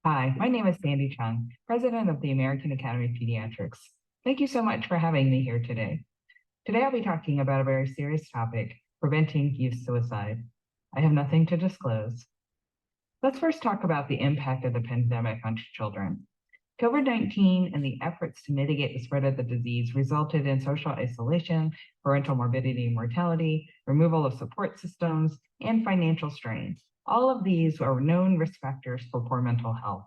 Hi, my name is Sandy Chung, President of the American Academy of Pediatrics. Thank you so much for having me here today. Today I'll be talking about a very serious topic, preventing youth suicide. I have nothing to disclose. Let's first talk about the impact of the pandemic on children. COVID-19 and the efforts to mitigate the spread of the disease resulted in social isolation, parental morbidity and mortality, removal of support systems, and financial strain. All of these are known risk factors for poor mental health.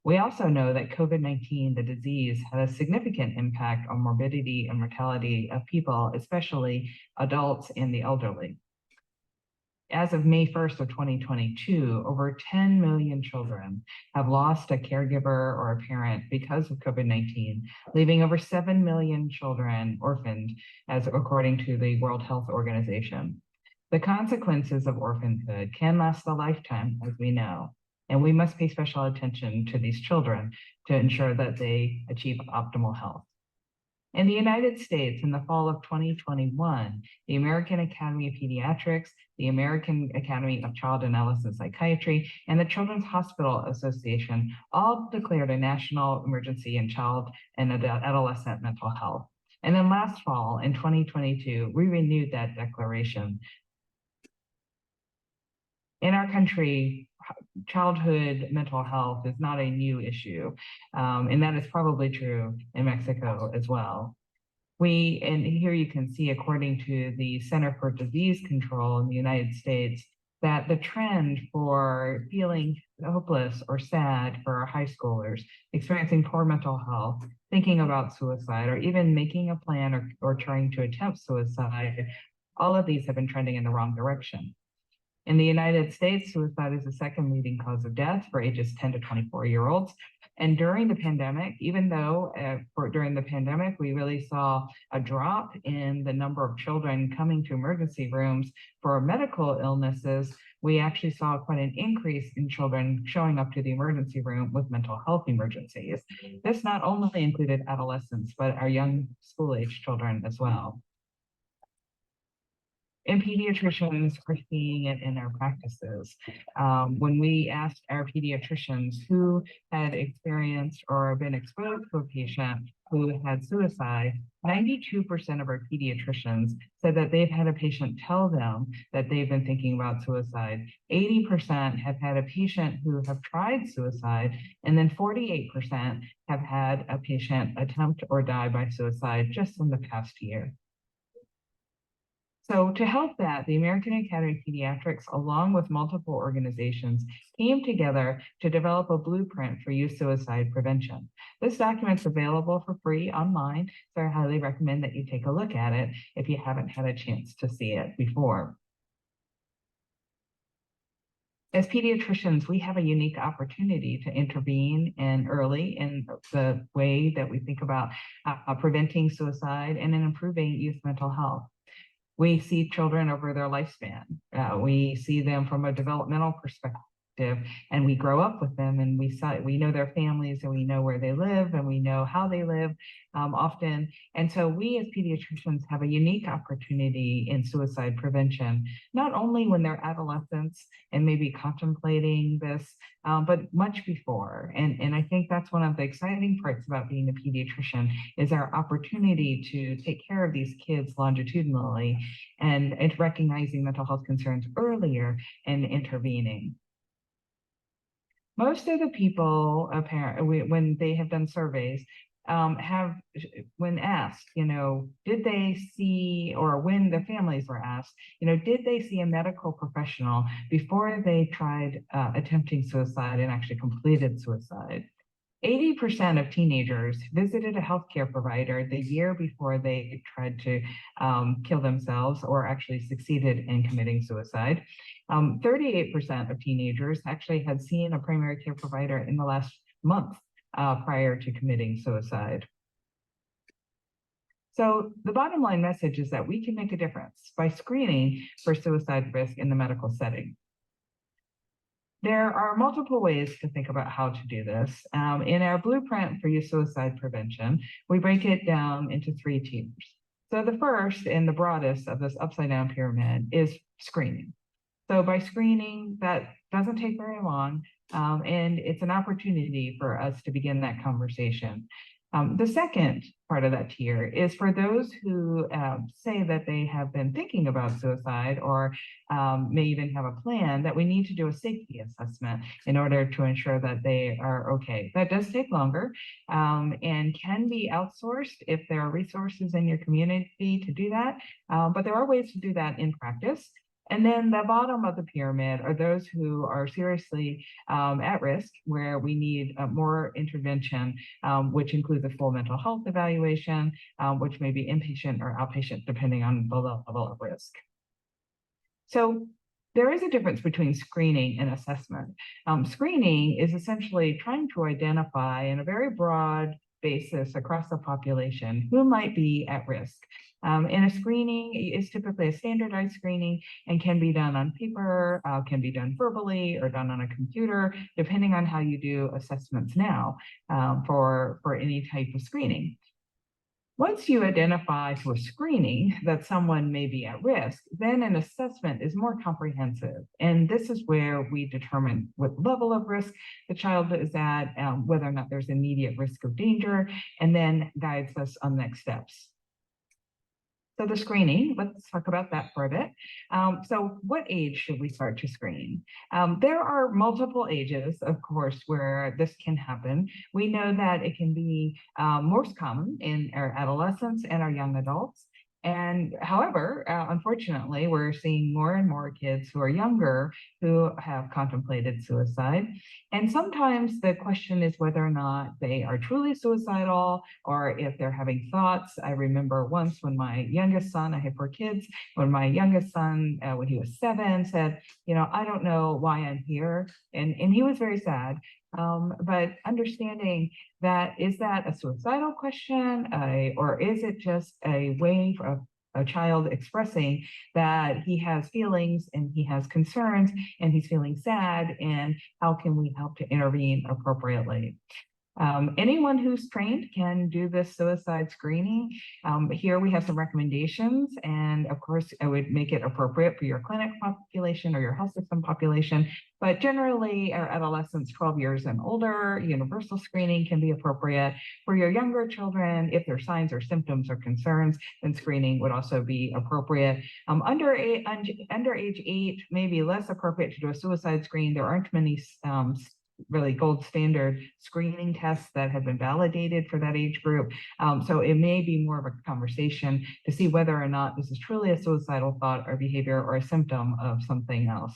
We also know that COVID-19, the disease, had a significant impact on morbidity and mortality of people, especially adults and the elderly. As of May 1st of 2022, over 10 million children have lost a caregiver or a parent because of COVID-19, leaving over 7 million children orphaned, as according to the World Health Organization. The consequences of orphanhood can last a lifetime, as we know, and we must pay special attention to these children to ensure that they achieve optimal health. In the United States, in the fall of 2021, the American Academy of Pediatrics, the American Academy of Child and Adolescent Psychiatry, and the Children's Hospital Association all declared a national emergency in child and adolescent mental health. And then last fall, in 2022, we renewed that declaration. In our country, childhood mental health is not a new issue, and that is probably true in Mexico as well. And here you can see, according to the Center for Disease Control in the United States, that the trend for feeling hopeless or sad for our high schoolers, experiencing poor mental health, thinking about suicide, or even making a plan or trying to attempt suicide, all of these have been trending in the wrong direction. In the United States, suicide is the second leading cause of death for ages 10 to 24-year-olds. And during the pandemic, even though during the pandemic, we really saw a drop in the number of children coming to emergency rooms for medical illnesses, we actually saw quite an increase in children showing up to the emergency room with mental health emergencies. This not only included adolescents, but our young school-age children as well. And pediatricians are seeing it in our practices. When we asked our pediatricians who had experienced or been exposed to a patient who had suicide, 92% of our pediatricians said that they've had a patient tell them that they've been thinking about suicide. 80% have had a patient who have tried suicide, and then 48% have had a patient attempt or die by suicide just in the past year. So to help that, the American Academy of Pediatrics, along with multiple organizations, came together to develop a blueprint for youth suicide prevention. This document's available for free online, so I highly recommend that you take a look at it if you haven't had a chance to see it before. As pediatricians, we have a unique opportunity to intervene early in the way that we think about preventing suicide and in improving youth mental health. We see children over their lifespan. We see them from a developmental perspective, and we grow up with them, and we know their families, and we know where they live, and we know how they live often. And so we as pediatricians have a unique opportunity in suicide prevention, not only when they're adolescents and maybe contemplating this, but much before. And I think that's one of the exciting parts about being a pediatrician is our opportunity to take care of these kids longitudinally and recognizing mental health concerns earlier and intervening. Most of the people, when they have done surveys, when asked, did they see, or when their families were asked, did they see a medical professional before they tried attempting suicide and actually completed suicide? 80% of teenagers visited a healthcare provider the year before they tried to kill themselves or actually succeeded in committing suicide. 38% of teenagers actually had seen a primary care provider in the last month prior to committing suicide. So the bottom line message is that we can make a difference by screening for suicide risk in the medical setting. There are multiple ways to think about how to do this. In our blueprint for youth suicide prevention, we break it down into 3 tiers. So the first and the broadest of this upside down pyramid is screening. So by screening, that doesn't take very long, and it's an opportunity for us to begin that conversation. The second part of that tier is for those who say that they have been thinking about suicide or may even have a plan, that we need to do a safety assessment in order to ensure that they are okay. That does take longer and can be outsourced if there are resources in your community to do that, but there are ways to do that in practice. And then the bottom of the pyramid are those who are seriously at risk, where we need more intervention, which includes a full mental health evaluation, which may be inpatient or outpatient, depending on the level of risk. So there is a difference between screening and assessment. Screening is essentially trying to identify in a very broad basis across the population who might be at risk. And a screening is typically a standardized screening and can be done on paper, can be done verbally or done on a computer, depending on how you do assessments now for any type of screening. Once you identify through a screening that someone may be at risk, then an assessment is more comprehensive. And this is where we determine what level of risk the child is at, whether or not there's immediate risk of danger, and then guides us on next steps. So the screening, let's talk about that for a bit. So what age should we start to screen? There are multiple ages, of course, where this can happen. We know that it can be most common in our adolescents and our young adults. And however, unfortunately, we're seeing more and more kids who are younger who have contemplated suicide. And sometimes the question is whether or not they are truly suicidal or if they're having thoughts. I remember once when my youngest son, I have 4 kids, when my youngest son, when he was 7, said, I don't know why I'm here. And he was very sad. But understanding that, is that a suicidal question, or is it just a way for a child expressing that he has feelings and he has concerns and he's feeling sad, and how can we help to intervene appropriately? Anyone who's trained can do this suicide screening. Here we have some recommendations, and of course, I would make it appropriate for your clinic population or your health system population. But generally, our adolescents 12 years and older, universal screening can be appropriate. For your younger children, if there are signs or symptoms or concerns, then screening would also be appropriate. Under age 8, maybe less appropriate to do a suicide screen. There aren't many really gold standard screening tests that have been validated for that age group. So it may be more of a conversation to see whether or not this is truly a suicidal thought or behavior or a symptom of something else.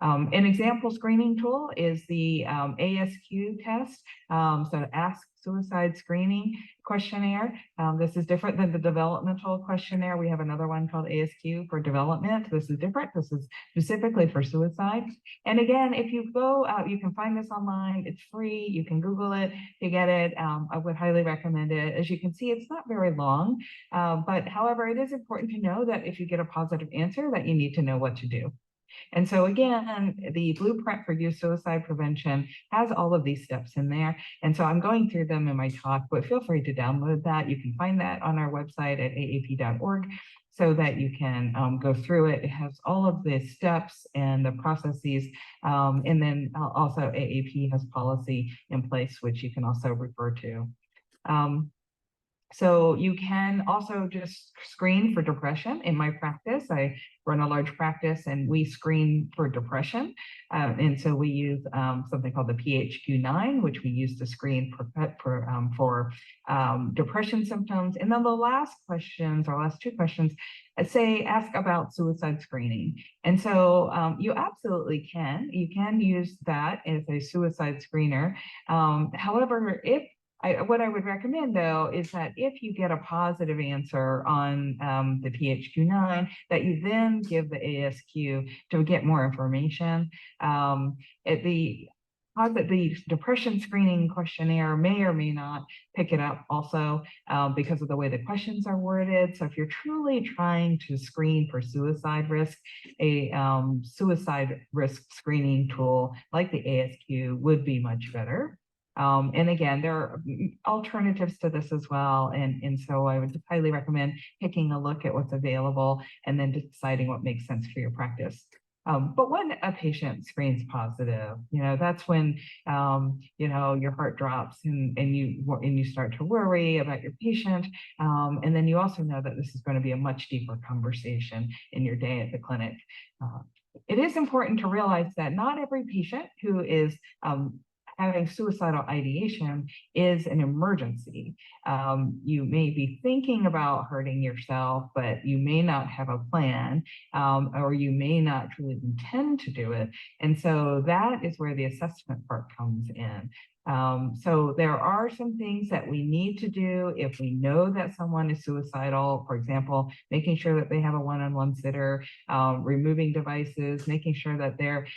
An example screening tool is the ASQ test, so Ask Suicide Screening Questionnaire. This is different than the developmental questionnaire. We have another one called ASQ for development. This is different. This is specifically for suicide. And again, if you go out, you can find this online. It's free. You can Google it to get it. I would highly recommend it. As you can see, it's not very long, but however, it is important to know that if you get a positive answer, that you need to know what to do. And so again, the Blueprint for Youth Suicide Prevention has all of these steps in there. And so I'm going through them in my talk, but feel free to download that. You can find that on our website at aap.org so that you can go through it. It has all of the steps and the processes. And then also AAP has policy in place, which you can also refer to. So you can also just screen for depression. In my practice, I run a large practice and we screen for depression. And so we use something called the PHQ-9, which we use to screen for depression symptoms. And then the last questions, or last 2 questions, ask about suicide screening. And so you absolutely can. You can use that as a suicide screener. However, what I would recommend, though, is that if you get a positive answer on the PHQ-9, that you then give the ASQ to get more information. The depression screening questionnaire may or may not pick it up also because of the way the questions are worded. So if you're truly trying to screen for suicide risk, a suicide risk screening tool like the ASQ would be much better. And again, there are alternatives to this as well. And so I would highly recommend taking a look at what's available and then deciding what makes sense for your practice. But when a patient screens positive, that's when your heart drops and you start to worry about your patient. And then you also know that this is going to be a much deeper conversation in your day at the clinic. It is important to realize that not every patient who is having suicidal ideation is an emergency. You may be thinking about hurting yourself, but you may not have a plan, or you may not truly intend to do it. And so that is where the assessment part comes in. So there are some things that we need to do if we know that someone is suicidal. For example, making sure that they have a one-on-one sitter, removing devices, making sure that they're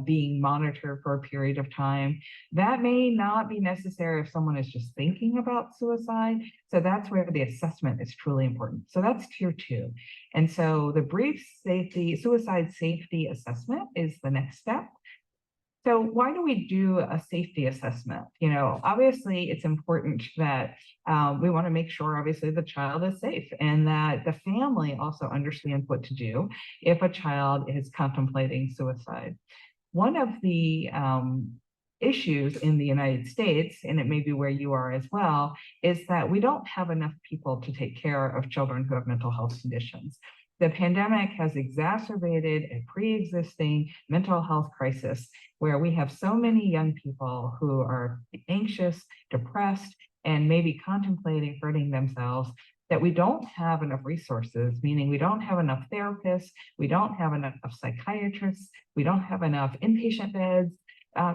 being monitored for a period of time. That may not be necessary if someone is just thinking about suicide. So that's where the assessment is truly important. So that's tier 2. And so the brief suicide safety assessment is the next step. So why do we do a safety assessment? Obviously it's important that we want to make sure, obviously, the child is safe and that the family also understands what to do if a child is contemplating suicide. One of the issues in the United States, and it may be where you are as well, is that we don't have enough people to take care of children who have mental health conditions. The pandemic has exacerbated a pre-existing mental health crisis where we have so many young people who are anxious, depressed, and maybe contemplating hurting themselves that we don't have enough resources, meaning we don't have enough therapists, we don't have enough psychiatrists, we don't have enough inpatient beds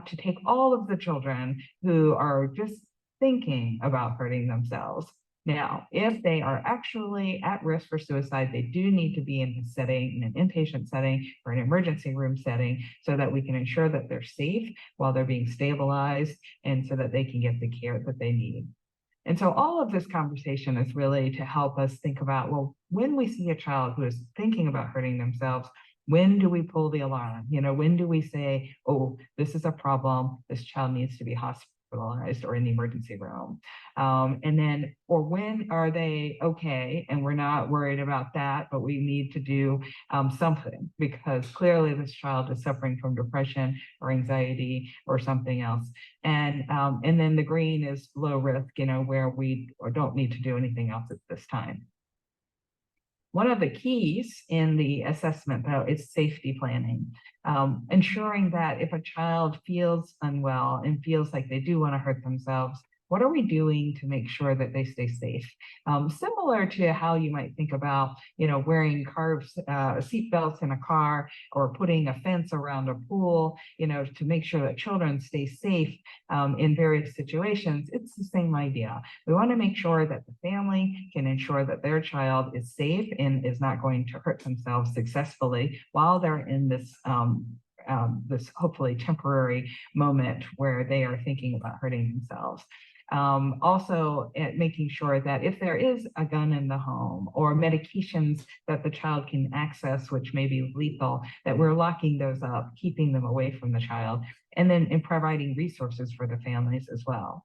to take all of the children who are just thinking about hurting themselves. Now, if they are actually at risk for suicide, they do need to be in a setting, in an inpatient setting or an emergency room setting, so that we can ensure that they're safe while they're being stabilized and so that they can get the care that they need. And so all of this conversation is really to help us think about, well, when we see a child who is thinking about hurting themselves, when do we pull the alarm? When do we say, oh, this is a problem, this child needs to be hospitalized or in the emergency room? And then, or when are they okay and we're not worried about that, but we need to do something because clearly this child is suffering from depression or anxiety or something else. And then the green is low risk, where we don't need to do anything else at this time. One of the keys in the assessment, though, is safety planning, ensuring that if a child feels unwell and feels like they do want to hurt themselves, what are we doing to make sure that they stay safe? Similar to how you might think about, wearing seat belts in a car or putting a fence around a pool, to make sure that children stay safe in various situations. It's the same idea. We want to make sure that the family can ensure that their child is safe and is not going to hurt themselves successfully while they're in this this hopefully temporary moment where they are thinking about hurting themselves. Also, making sure that if there is a gun in the home or medications that the child can access, which may be lethal, that we're locking those up, keeping them away from the child, and then in providing resources for the families as well.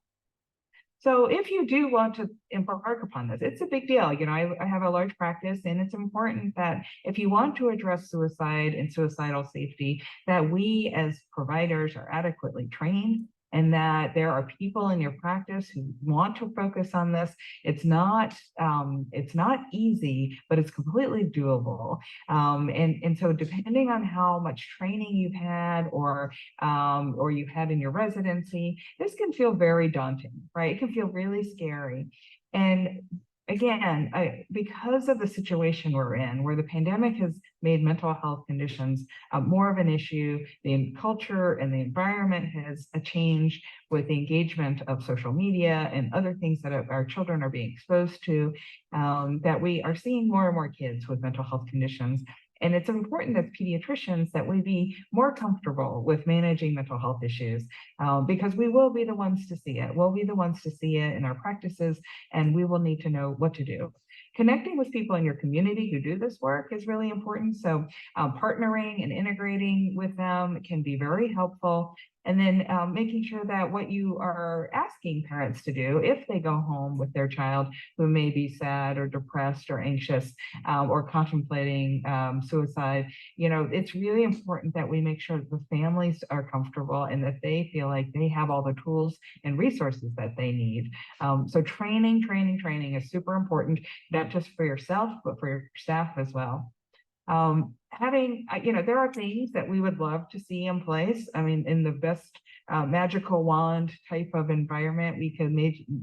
So if you do want to embark upon this, it's a big deal. I have a large practice, and it's important that if you want to address suicide and suicidal safety, that we as providers are adequately trained and that there are people in your practice who want to focus on this. It's not easy, but it's completely doable. And so depending on how much training you've had or you've had in your residency, this can feel very daunting, right? It can feel really scary. And again, because of the situation we're in, where the pandemic has made mental health conditions more of an issue, the culture and the environment has changed with the engagement of social media and other things that our children are being exposed to, that we are seeing more and more kids with mental health conditions. And it's important as pediatricians that we be more comfortable with managing mental health issues because we will be the ones to see it. We'll be the ones to see it in our practices, and we will need to know what to do. Connecting with people in your community who do this work is really important. So partnering and integrating with them can be very helpful. And then making sure that what you are asking parents to do, if they go home with their child who may be sad or depressed or anxious or contemplating suicide, it's really important that we make sure that the families are comfortable and that they feel like they have all the tools and resources that they need. So training is super important, not just for yourself, but for your staff as well. There are things that we would love to see in place. I mean, in the best magical wand type of environment, we could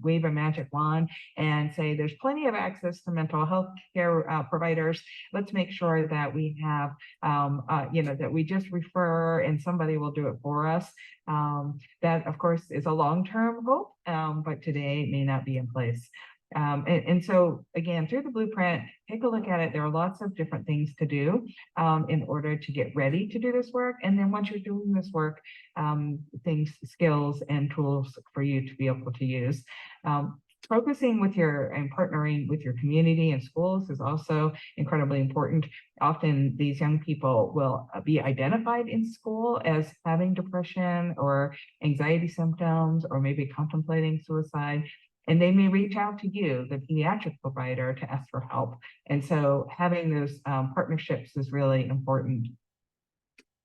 wave a magic wand and say there's plenty of access to mental health care providers. Let's make sure that we have, that we just refer and somebody will do it for us. That, of course, is a long-term hope, but today it may not be in place. And so, again, through the blueprint, take a look at it. There are lots of different things to do in order to get ready to do this work. And then once you're doing this work, skills and tools for you to be able to use. Focusing and partnering with your community and schools is also incredibly important. Often these young people will be identified in school as having depression or anxiety symptoms, or maybe contemplating suicide. And they may reach out to you, the pediatric provider, to ask for help. And so having those partnerships is really important.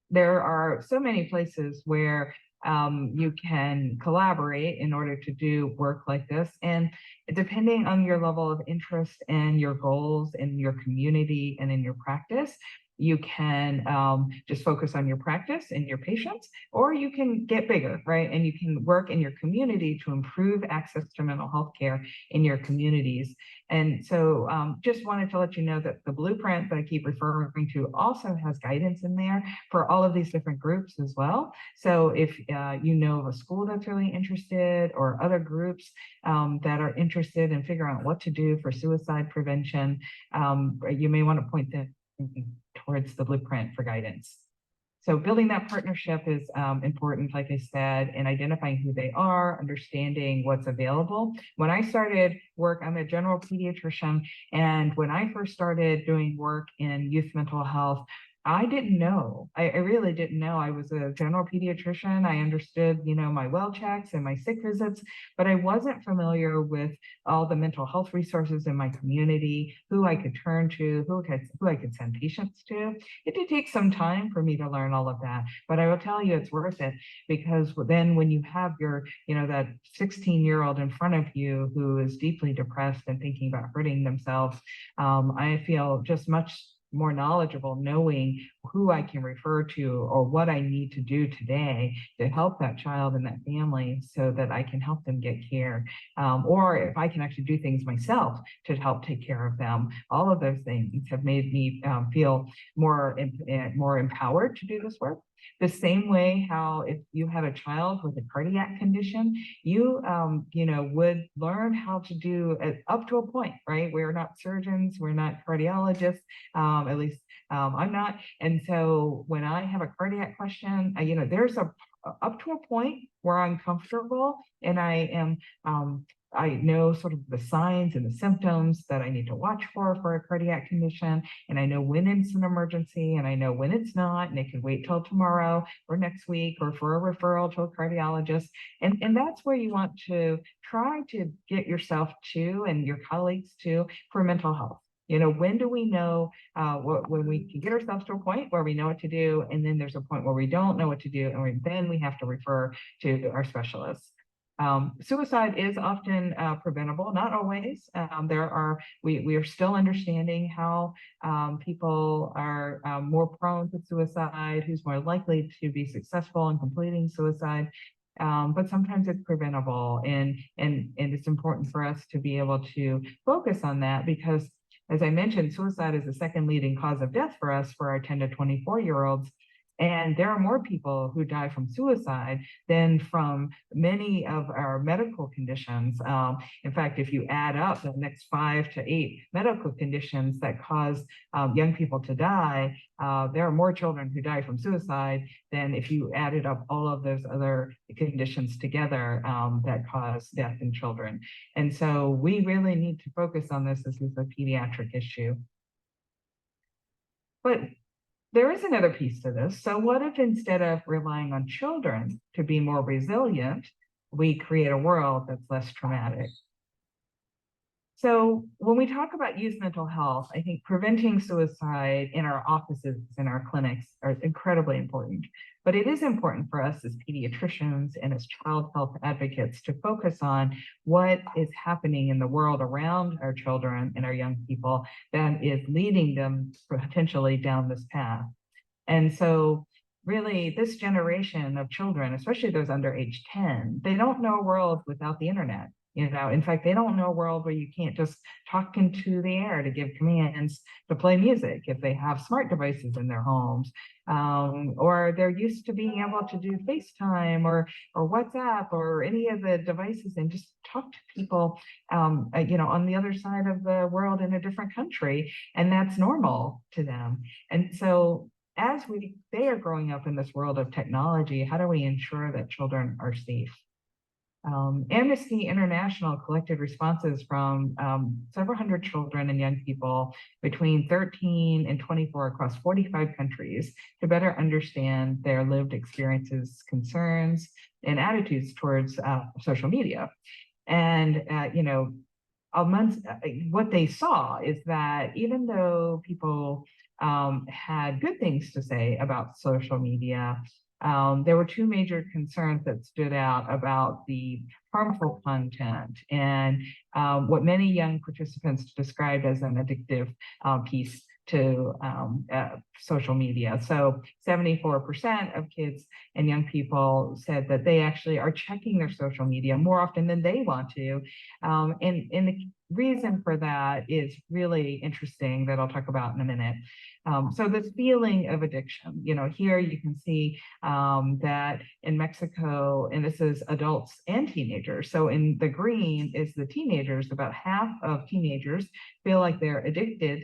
There are so many places where you can collaborate in order to do work like this. And depending on your level of interest and your goals in your community and in your practice, you can just focus on your practice and your patients, or you can get bigger, right? And you can work in your community to improve access to mental health care in your communities. And so just wanted to let you know that the blueprint that I keep referring to also has guidance in there for all of these different groups as well. So if you know of a school that's really interested, or other groups that are interested in figuring out what to do for suicide prevention, you may want to point them towards the blueprint for guidance. So building that partnership is important, like I said, and identifying who they are, understanding what's available. When I started work, I'm a general pediatrician, and when I first started doing work in youth mental health, I didn't know. I really didn't know. I was a general pediatrician. I understood, my well checks and my sick visits, but I wasn't familiar with all the mental health resources in my community, who I could turn to, who I could send patients to. It did take some time for me to learn all of that, but I will tell you it's worth it, because then when you have your, that 16-year-old in front of you who is deeply depressed and thinking about hurting themselves, I feel just much more knowledgeable knowing who I can refer to or what I need to do today to help that child and that family so that I can help them get care. Or if I can actually do things myself to help take care of them. All of those things have made me feel more empowered to do this work. The same way how if you have a child with a cardiac condition, you would learn how to do it up to a point, right? We're not surgeons, we're not cardiologists, at least I'm not. And so when I have a cardiac question, there's up to a point where I'm comfortable and I know sort of the signs and the symptoms that I need to watch for a cardiac condition. And I know when it's an emergency and I know when it's not, and it can wait till tomorrow or next week or for a referral to a cardiologist. And that's where you want to try to get yourself to, and your colleagues to, for mental health. When do we know when we can get ourselves to a point where we know what to do, and then there's a point where we don't know what to do, and then we have to refer to our specialists. Suicide is often preventable, not always. We are still understanding how people are more prone to suicide, who's more likely to be successful in completing suicide. But sometimes it's preventable, and it's important for us to be able to focus on that, because as I mentioned, suicide is the second leading cause of death for us for our 10 to 24-year-olds. And there are more people who die from suicide than from many of our medical conditions. In fact, if you add up the next 5 to 8 medical conditions that cause young people to die, there are more children who die from suicide than if you added up all of those other conditions together that cause death in children. And so we really need to focus on this. This is a pediatric issue. But there is another piece to this. So what if instead of relying on children to be more resilient, we create a world that's less traumatic? So when we talk about youth mental health, I think preventing suicide in our offices, in our clinics, are incredibly important. But it is important for us as pediatricians and as child health advocates to focus on what is happening in the world around our children and our young people that is leading them potentially down this path. And so really this generation of children, especially those under age 10, they don't know a world without the internet. In fact, they don't know a world where you can't just talk into the air to give commands to play music if they have smart devices in their homes, or they're used to being able to do FaceTime or WhatsApp or any of the devices and just talk to people, on the other side of the world in a different country, and that's normal to them. And so as they are growing up in this world of technology, how do we ensure that children are safe? Amnesty International collected responses from several hundred children and young people between 13 and 24 across 45 countries to better understand their lived experiences, concerns, and attitudes towards social media. And, what they saw is that even though people had good things to say about social media, there were two major concerns that stood out about the harmful content and what many young participants described as an addictive piece to social media. So 74% of kids and young people said that they actually are checking their social media more often than they want to. And the reason for that is really interesting that I'll talk about in a minute. So this feeling of addiction, here you can see that in Mexico, and this is adults and teenagers. So in the green is the teenagers. About half of teenagers feel like they're addicted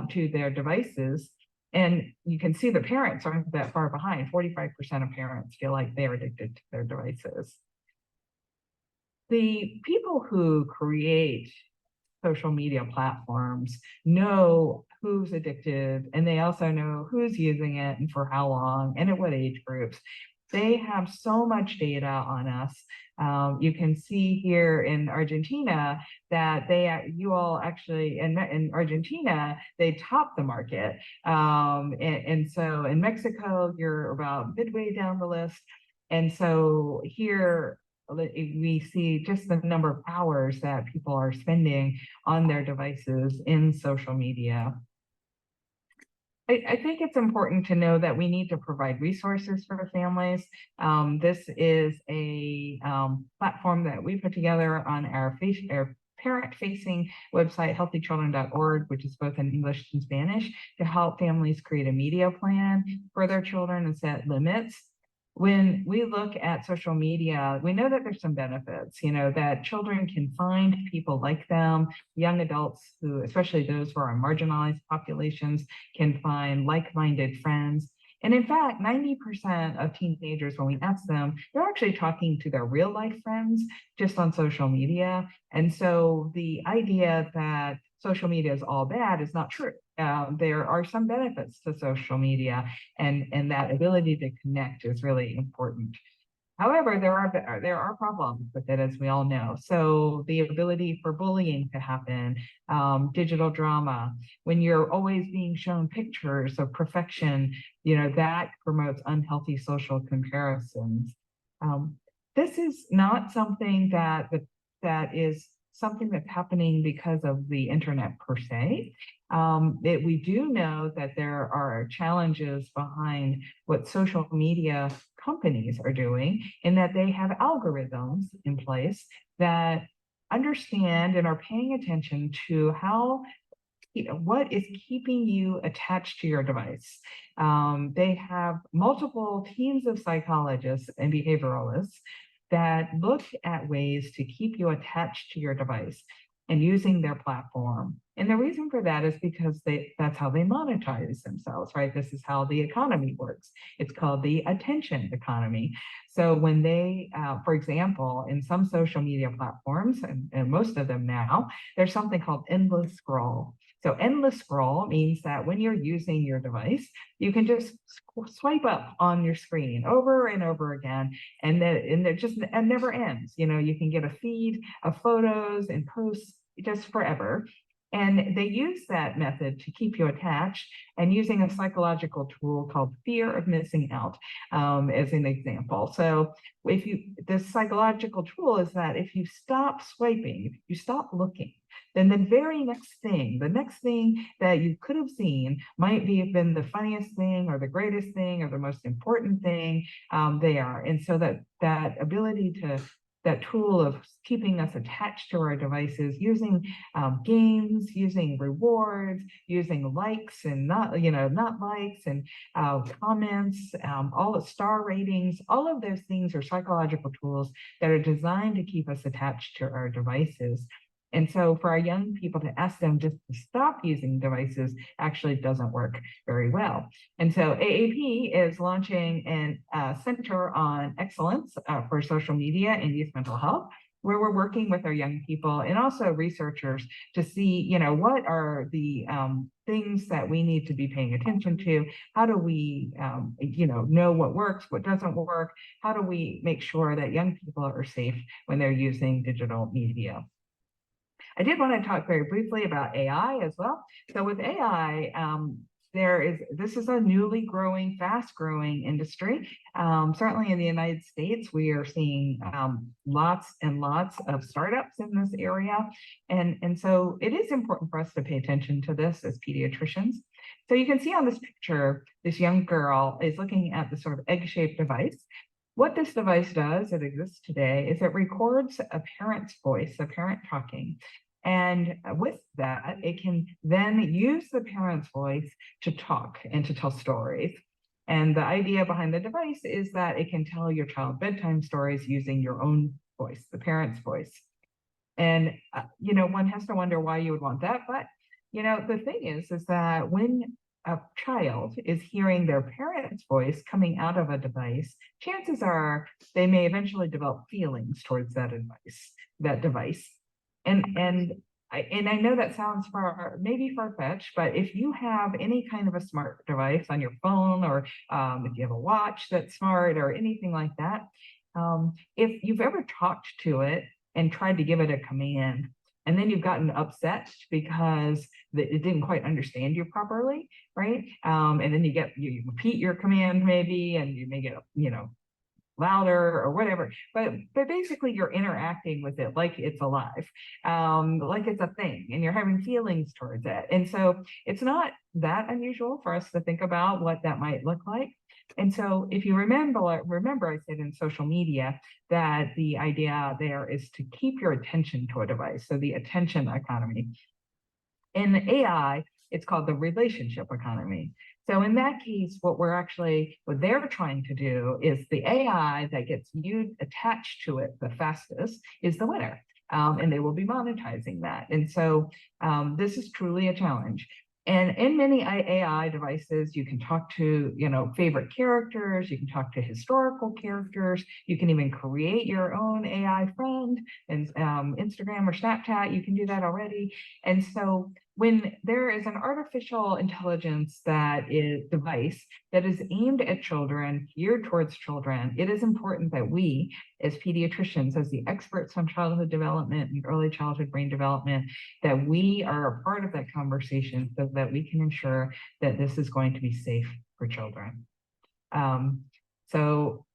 to their devices. And you can see the parents aren't that far behind. 45% of parents feel like they're addicted to their devices. The people who create social media platforms know who's addicted, and they also know who's using it and for how long and at what age groups. They have so much data on us. You can see here in Argentina that in Argentina, they top the market. And so in Mexico, you're about midway down the list. And so here, we see just the number of hours that people are spending on their devices in social media. I think it's important to know that we need to provide resources for families. This is a platform that we put together on our parent-facing website, healthychildren.org, which is both in English and Spanish, to help families create a media plan for their children and set limits. When we look at social media, we know that there's some benefits, that children can find people like them, young adults who, especially those who are in marginalized populations, can find like-minded friends. And in fact, 90% of teenagers, when we ask them, they're actually talking to their real life friends just on social media. And so the idea that social media is all bad is not true. There are some benefits to social media, and that ability to connect is really important. However, there are problems with it, as we all know. So the ability for bullying to happen, digital drama, when you're always being shown pictures of perfection, that promotes unhealthy social comparisons. This is not something that is something that's happening because of the internet per se. We do know that there are challenges behind what social media companies are doing, in that they have algorithms in place that understand and are paying attention to how what is keeping you attached to your device. They have multiple teams of psychologists and behavioralists that look at ways to keep you attached to your device and using their platform. And the reason for that is because that's how they monetize themselves, right? This is how the economy works. It's called the attention economy. So when they, for example, in some social media platforms, and most of them now, there's something called endless scroll. So endless scroll means that when you're using your device, you can just swipe up on your screen over and over again, and it never ends. You know, you can get a feed of photos and posts just forever. And they use that method to keep you attached, and using a psychological tool called fear of missing out as an example. So the psychological tool is that if you stop swiping, if you stop looking, then the very next thing, the next thing that you could have seen might have been the funniest thing or the greatest thing or the most important thing there. And so that ability to, that tool of keeping us attached to our devices, using games, using rewards, using likes and not likes, and comments, all the star ratings, all of those things are psychological tools that are designed to keep us attached to our devices. And so for our young people to ask them just to stop using devices actually doesn't work very well. And so AAP is launching a Center on Excellence for Social Media and Youth Mental Health, where we're working with our young people and also researchers to see, what are the things that we need to be paying attention to? How do we, know what works, what doesn't work? How do we make sure that young people are safe when they're using digital media? I did want to talk very briefly about AI as well. So with AI, this is a newly growing, fast growing industry. Certainly in the United States, we are seeing lots and lots of startups in this area. And so it is important for us to pay attention to this as pediatricians. So you can see on this picture, this young girl is looking at the sort of egg-shaped device. What this device does, it exists today, is it records a parent's voice, a parent talking. And with that, it can then use the parent's voice to talk and to tell stories. And the idea behind the device is that it can tell your child bedtime stories using your own voice, the parent's voice. And, one has to wonder why you would want that. But, the thing is that when a child is hearing their parent's voice coming out of a device, chances are they may eventually develop feelings towards that device. And I know that sounds maybe far-fetched, but if you have any kind of a smart device on your phone, or if you have a watch that's smart or anything like that, if you've ever talked to it and tried to give it a command, and then you've gotten upset because it didn't quite understand you properly, right? And then you repeat your command maybe, and you may get, louder or whatever, but basically you're interacting with it like it's alive, like it's a thing, and you're having feelings towards it. And so it's not that unusual for us to think about what that might look like. And so if you remember I said in social media that the idea there is to keep your attention to a device, so the attention economy. In AI, it's called the relationship economy. So in that case, what they're trying to do is the AI that gets you attached to it the fastest is the winner. And they will be monetizing that. And so this is truly a challenge. And in many AI devices, you can talk to, favorite characters, you can talk to historical characters, you can even create your own AI friend, and Instagram or Snapchat, you can do that already. And so when there is an artificial intelligence device that is aimed at children, geared towards children, it is important that we, as pediatricians, as the experts on childhood development and early childhood brain development, that we are a part of that conversation so that we can ensure that this is going to be safe for children. So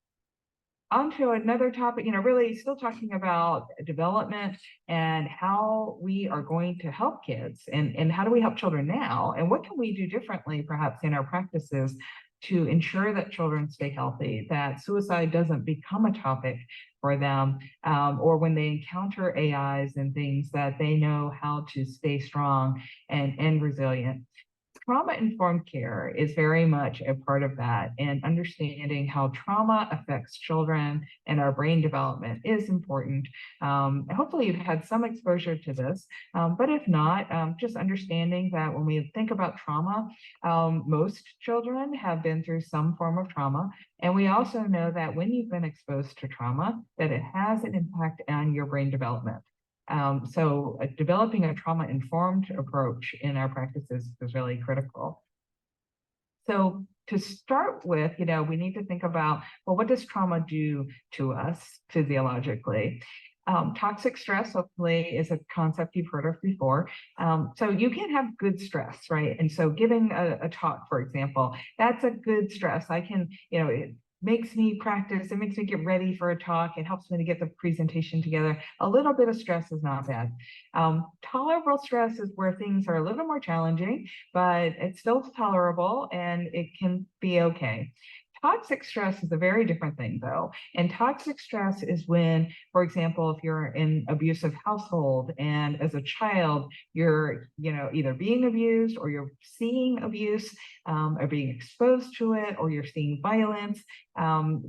on to another topic, really still talking about development and how we are going to help kids, and how do we help children now, and what can we do differently perhaps in our practices to ensure that children stay healthy, that suicide doesn't become a topic for them, or when they encounter AIs and things, that they know how to stay strong and resilient. Trauma-informed care is very much a part of that, and understanding how trauma affects children and our brain development is important. Hopefully you've had some exposure to this, but if not, just understanding that when we think about trauma, most children have been through some form of trauma, and we also know that when you've been exposed to trauma, that it has an impact on your brain development. So developing a trauma-informed approach in our practices is really critical. So to start with, we need to think about, well, what does trauma do to us physiologically? Toxic stress, hopefully, is a concept you've heard of before. So you can have good stress, right? And so giving a talk, for example, that's a good stress. I can, it makes me practice, it makes me get ready for a talk, it helps me to get the presentation together. A little bit of stress is not bad. Tolerable stress is where things are a little more challenging, but it's still tolerable and it can be okay. Toxic stress is a very different thing, though. And toxic stress is when, for example, if you're in an abusive household and as a child, you're, either being abused or you're seeing abuse, or being exposed to it, or you're seeing violence,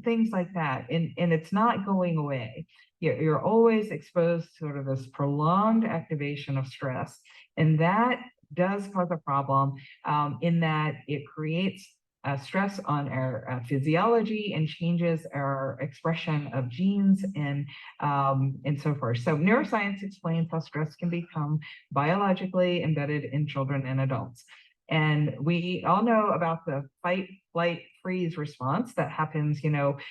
things like that. And it's not going away. You're always exposed to sort of this prolonged activation of stress. And that does cause a problem in that it creates stress on our physiology and changes our expression of genes and so forth. So neuroscience explains how stress can become biologically embedded in children and adults. And we all know about the fight, flight, freeze response that happens,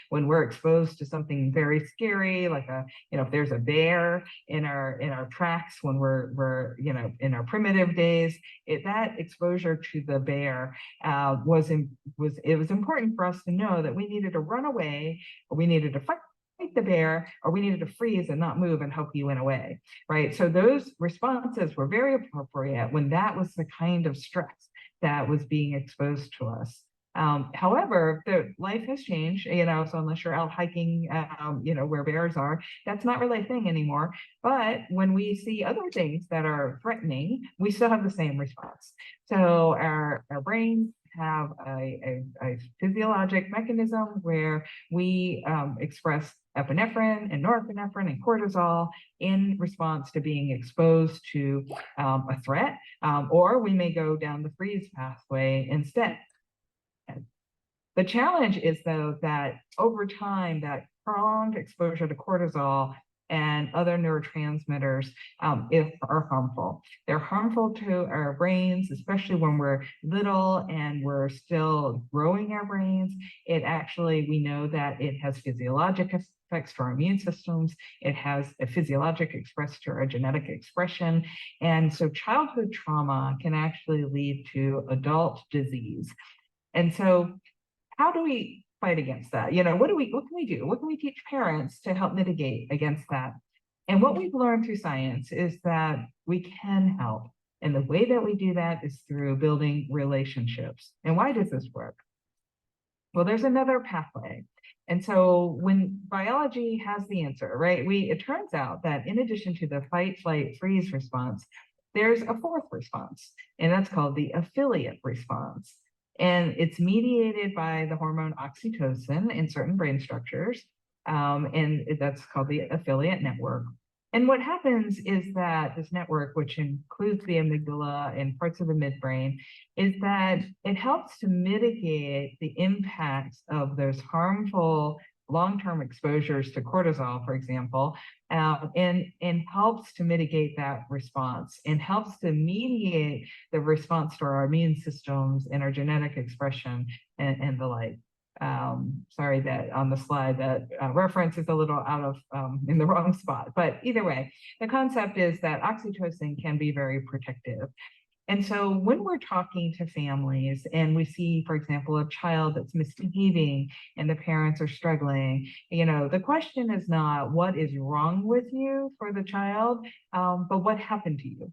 when we're exposed to something very scary, like if there's a bear in our tracks when we're in our primitive days, that exposure to the bear was important for us to know that we needed to run away, or we needed to fight the bear, or we needed to freeze and not move and hope he went away, right? So those responses were very appropriate when that was the kind of stress that was being exposed to us. However, life has changed, so unless you're out hiking, where bears are, that's not really a thing anymore. But when we see other things that are threatening, we still have the same response. So our brains have a physiologic mechanism where we express epinephrine and norepinephrine and cortisol in response to being exposed to a threat, or we may go down the freeze pathway instead. The challenge is, though, that over time, that prolonged exposure to cortisol and other neurotransmitters are harmful. They're harmful to our brains, especially when we're little and we're still growing our brains. We know that it has physiologic effects to our immune systems. It has a physiologic expressed to our genetic expression. And so childhood trauma can actually lead to adult disease. And so how do we fight against that? What can we do? What can we teach parents to help mitigate against that? And what we've learned through science is that we can help. And the way that we do that is through building relationships. And why does this work? Well, there's another pathway. And so when biology has the answer, right, it turns out that in addition to the fight, flight, freeze response, there's a fourth response, and that's called the affiliate response. And it's mediated by the hormone oxytocin in certain brain structures, and that's called the affiliate network. And what happens is that this network, which includes the amygdala and parts of the midbrain, is that it helps to mitigate the impacts of those harmful long-term exposures to cortisol, for example, and helps to mitigate that response and helps to mediate the response to our immune systems and our genetic expression and the like. Sorry that on the slide that reference is a little out of in the wrong spot, but either way, the concept is that oxytocin can be very protective. And so when we're talking to families and we see, for example, a child that's misbehaving and the parents are struggling, the question is not what is wrong with you for the child, but what happened to you?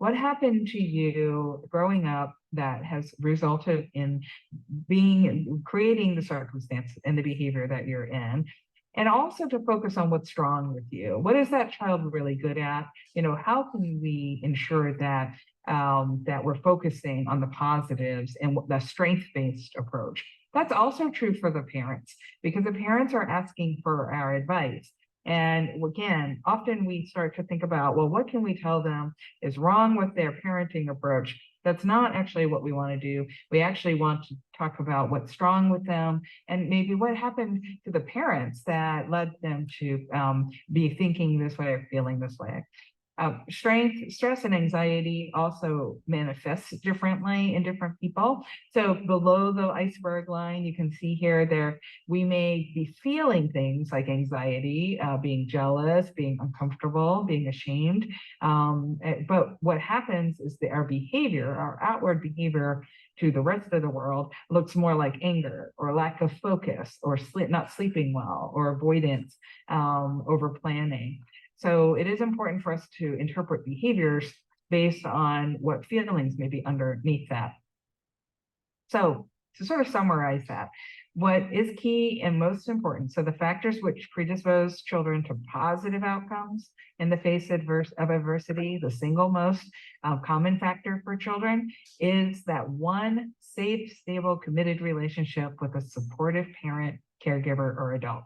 What happened to you growing up that has resulted in creating the circumstance and the behavior that you're in? And also to focus on what's wrong with you. What is that child really good at? How can we ensure that that we're focusing on the positives and the strength-based approach? That's also true for the parents, because the parents are asking for our advice. And again, often we start to think about, well, what can we tell them is wrong with their parenting approach? That's not actually what we want to do. We actually want to talk about what's wrong with them and maybe what happened to the parents that led them to be thinking this way or feeling this way. Stress, and anxiety also manifests differently in different people. So below the iceberg line, you can see here we may be feeling things like anxiety, being jealous, being uncomfortable, being ashamed. But what happens is that our behavior, our outward behavior to the rest of the world looks more like anger or lack of focus or not sleeping well or avoidance, over planning. So it is important for us to interpret behaviors based on what feelings may be underneath that. So to sort of summarize that, what is key and most important, so the factors which predispose children to positive outcomes in the face of adversity, the single most common factor for children is that one safe, stable, committed relationship with a supportive parent, caregiver, or adult.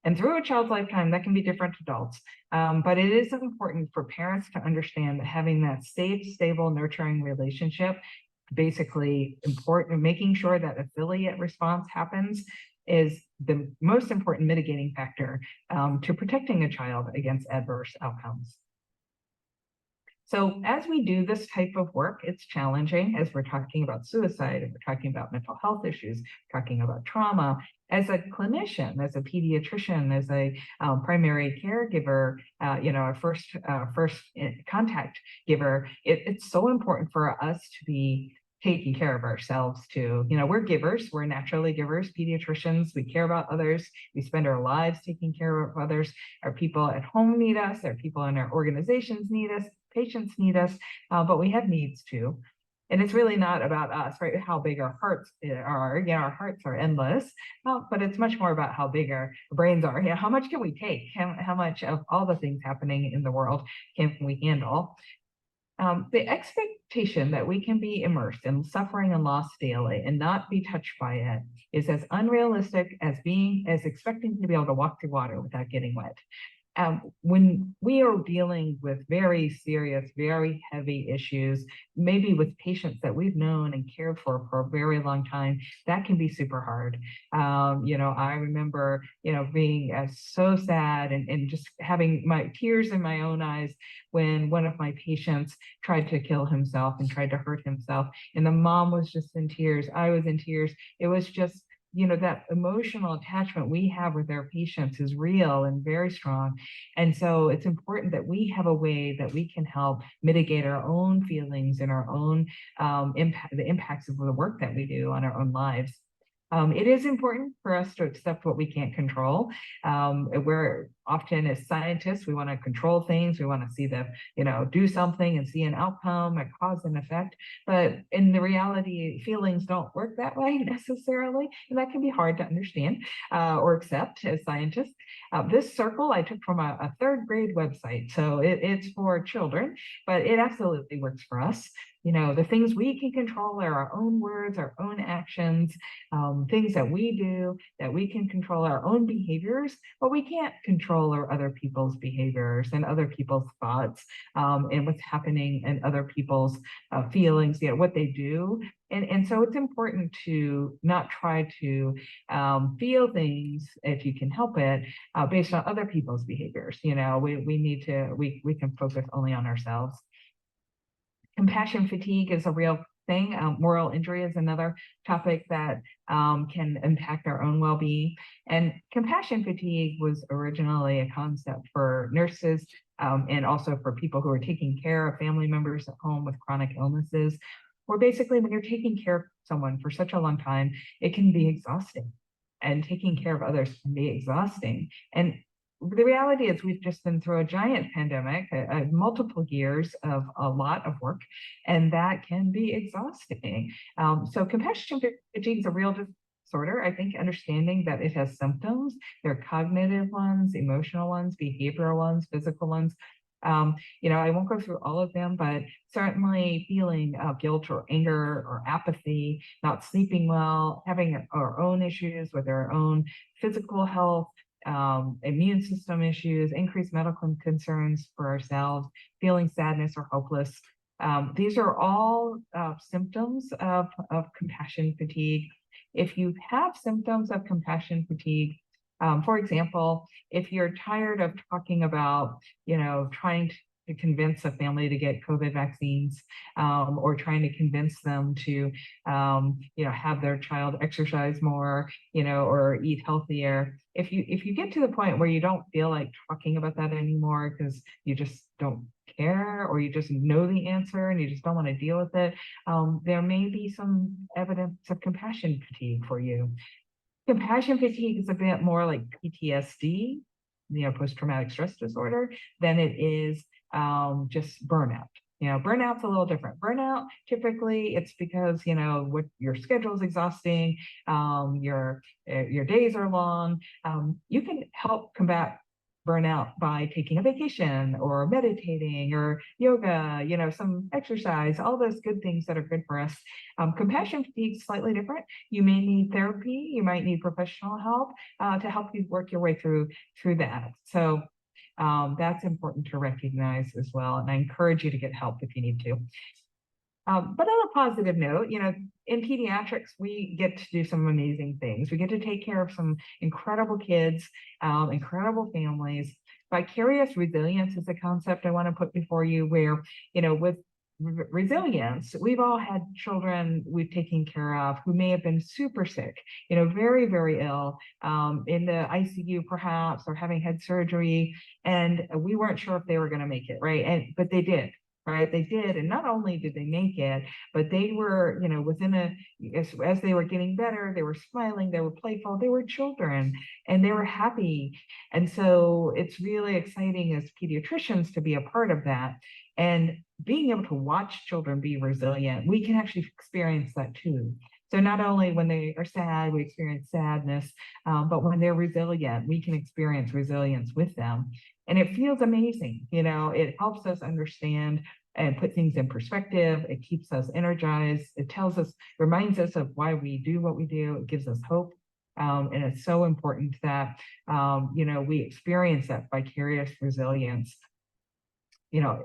And through a child's lifetime, that can be different adults. But it is important for parents to understand that having that safe, stable, nurturing relationship, basically important, making sure that affiliate response happens, is the most important mitigating factor to protecting a child against adverse outcomes. So as we do this type of work, it's challenging as we're talking about suicide, and we're talking about mental health issues, talking about trauma. As a clinician, as a pediatrician, as a primary caregiver, a first contact giver, it's so important for us to be taking care of ourselves too. We're givers, we're naturally givers, pediatricians, we care about others, we spend our lives taking care of others. Our people at home need us, our people in our organizations need us, patients need us, but we have needs too. And it's really not about us, right? How big our hearts are. Our hearts are endless, but it's much more about how big our brains are. How much can we take? How much of all the things happening in the world can we handle? The expectation that we can be immersed in suffering and loss daily and not be touched by it is as unrealistic as expecting to be able to walk through water without getting wet. When we are dealing with very serious, very heavy issues, maybe with patients that we've known and cared for a very long time, that can be super hard. I remember, being so sad and just having my tears in my own eyes when one of my patients tried to kill himself and tried to hurt himself. And the mom was just in tears. I was in tears. It was just, that emotional attachment we have with our patients is real and very strong. And so it's important that we have a way that we can help mitigate our own feelings and our own the impacts of the work that we do on our own lives. It is important for us to accept what we can't control. We're often, as scientists, we want to control things. We want to see them, do something and see an outcome, a cause and effect. But in the reality, feelings don't work that way necessarily. And that can be hard to understand or accept as scientists. This circle I took from a third grade website. So it's for children, but it absolutely works for us. The things we can control are our own words, our own actions, things that we do, that we can control our own behaviors, but we can't control our other people's behaviors and other people's thoughts and what's happening in other people's feelings, what they do. And so it's important to not try to feel things, if you can help it, based on other people's behaviors. We can focus only on ourselves. Compassion fatigue is a real thing. Moral injury is another topic that can impact our own well-being. And compassion fatigue was originally a concept for nurses and also for people who are taking care of family members at home with chronic illnesses, where basically when you're taking care of someone for such a long time, it can be exhausting. And taking care of others can be exhausting. And the reality is we've just been through a giant pandemic, multiple years of a lot of work, and that can be exhausting. So compassion fatigue is a real disorder. I think understanding that it has symptoms, there are cognitive ones, emotional ones, behavioral ones, physical ones. I won't go through all of them, but certainly feeling guilt or anger or apathy, not sleeping well, having our own issues with our own physical health, immune system issues, increased medical concerns for ourselves, feeling sadness or hopeless. These are all symptoms of compassion fatigue. If you have symptoms of compassion fatigue, for example, if you're tired of talking about, trying to convince a family to get COVID vaccines, or trying to convince them to, have their child exercise more, or eat healthier. If you get to the point where you don't feel like talking about that anymore because you just don't care, or you just know the answer and you just don't want to deal with it, there may be some evidence of compassion fatigue for you. Compassion fatigue is a bit more like PTSD, post-traumatic stress disorder, than it is just burnout. Burnout's a little different. Burnout, typically, it's because, what your schedule is exhausting, your days are long. You can help combat burnout by taking a vacation or meditating or yoga, some exercise, all those good things that are good for us. Compassion fatigue is slightly different. You may need therapy, you might need professional help to help you work your way through that. So that's important to recognize as well. And I encourage you to get help if you need to. But on a positive note, in pediatrics, we get to do some amazing things. We get to take care of some incredible kids, incredible families. Vicarious resilience is a concept I want to put before you where, with resilience, we've all had children we've taken care of who may have been super sick, very, very ill, in the ICU perhaps, or having had surgery, and we weren't sure if they were going to make it, right? But they did. Right, they did, and not only did they make it, but they were, as they were getting better, they were smiling, they were playful, they were children, and they were happy. And so it's really exciting as pediatricians to be a part of that, and being able to watch children be resilient. We can actually experience that too. So not only when they are sad, we experience sadness, but when they're resilient, we can experience resilience with them. And it feels amazing. It helps us understand and put things in perspective. It keeps us energized. It reminds us of why we do what we do. It gives us hope. And it's so important that, we experience that vicarious resilience.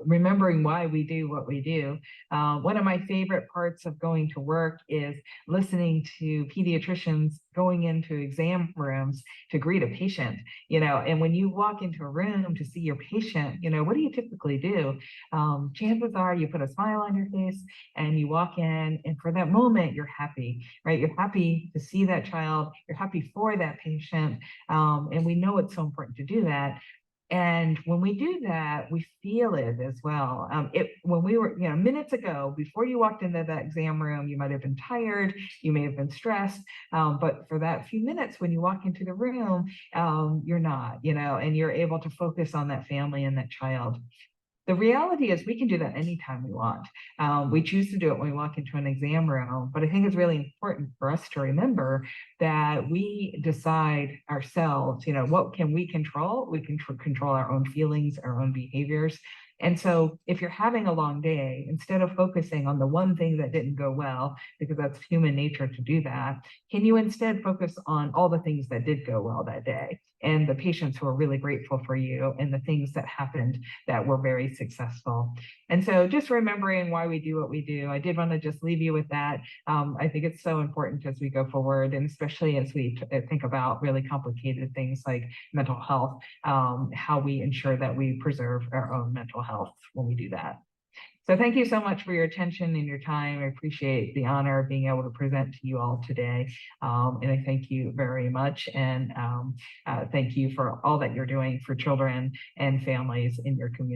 Remembering why we do what we do. One of my favorite parts of going to work is listening to pediatricians going into exam rooms to greet a patient, and when you walk into a room to see your patient, what do you typically do? Chances are you put a smile on your face and you walk in, and for that moment, you're happy, right? You're happy to see that child, you're happy for that patient. And we know it's so important to do that. And when we do that, we feel it as well. When we were, minutes ago, before you walked into that exam room, you might have been tired, you may have been stressed, but for that few minutes when you walk into the room, you're not, and you're able to focus on that family and that child. The reality is we can do that anytime we want. We choose to do it when we walk into an exam room, but I think it's really important for us to remember that we decide ourselves, what can we control? We can control our own feelings, our own behaviors. And so if you're having a long day, instead of focusing on the one thing that didn't go well, because that's human nature to do that, can you instead focus on all the things that did go well that day, and the patients who are really grateful for you, and the things that happened that were very successful? And so just remembering why we do what we do, I did want to just leave you with that. I think it's so important as we go forward, and especially as we think about really complicated things like mental health, how we ensure that we preserve our own mental health when we do that. So thank you so much for your attention and your time. I appreciate the honor of being able to present to you all today. And I thank you very much. And thank you for all that you're doing for children and families in your community.